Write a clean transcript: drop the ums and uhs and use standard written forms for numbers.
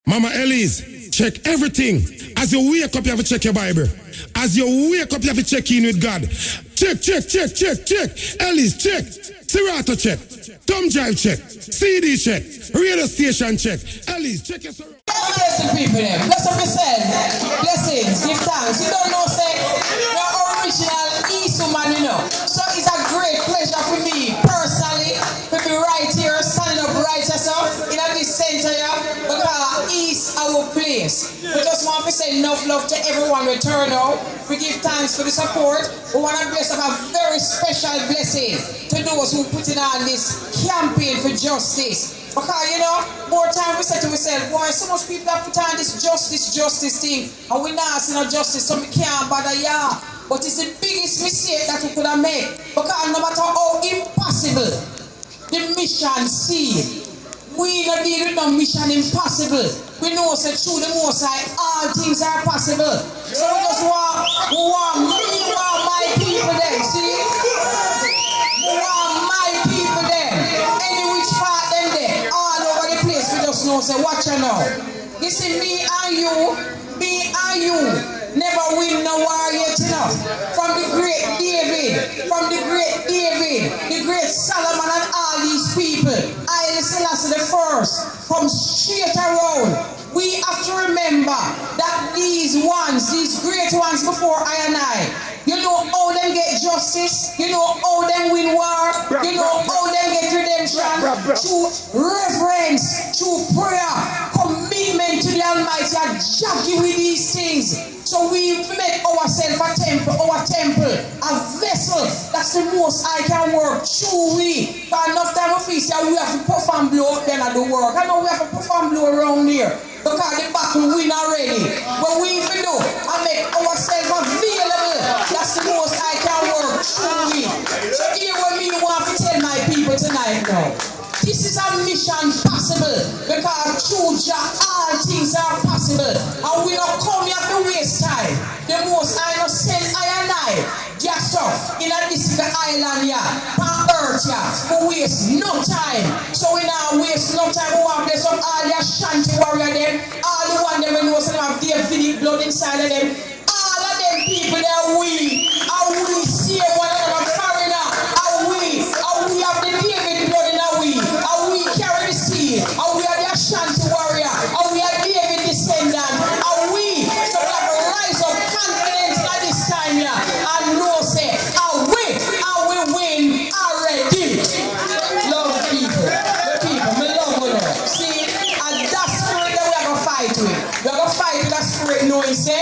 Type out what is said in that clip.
Mama Elise, check everything. As you wake up, you have to check your Bible. As you wake up, you have to check in with God. Check. Elise, check. Serato, check. Thumb drive, check. CD, check. Radio station, check. Elise, check your surroundings. Bless the people there. Bless up yourself. Blessings. Give thanks. You don't know, say, you're original East woman, you know. So it's a great pleasure for me, personally, to be right here, standing up right yourself in this center here, because East our place. We just want to say enough love to everyone we turn out. We give thanks for the support. We want to bless up a very special blessing to those who put in on this campaign for justice. Because, you know, more time we say to ourselves, boy, so much people have put on this justice thing, and we not see no justice, so we can't bother ya. But it's the biggest mistake that we could have made. Because no matter how impossible the mission seems, we don't deal with no mission impossible. We know that through the Most High, all things are possible. So we just want my people there, see? We want my people there. Any which part them there, all over the place, we just know, say, watch you now. This is me and you. Never win no war yet, you know. From the great David, the great Solomon and all these people, Irie Selassie the first, come straight around. We have to remember that these great ones before I and I, you know how them get justice, you know how them win war, you know how them get redemption, through reverence, through prayer, commitment to the Almighty, and jaggy with these things. So we make ourselves a temple, a vessel. That's the most I can work. True we. But enough time of feast, we have to puff and blow then I do work. I know we have to puff and blow around here. Because the battle win already. But we even do, I make ourselves available. That's the most I can work. True we. So here what me want to tell my people tonight now. This is a mission possible, because through Jah all things are possible. And we don't come here to waste time. The most I know send I and I, just up in a this island here, on earth here, for waste no time. So we now waste no time. We want to bless up all the Ashanti warrior them, all the one them when we have Davidic blood inside of them, all of them people that we see one another foreigner, and we have the David blood in our we carry the seed, and we are the Ashanti warrior, and we are David descendant, and we so we have to rise up confidence at this time here, and know say, and we win already. Love the people, me love them. See, and that spirit that we are going to fight with. We are going to fight with that spirit knowing say,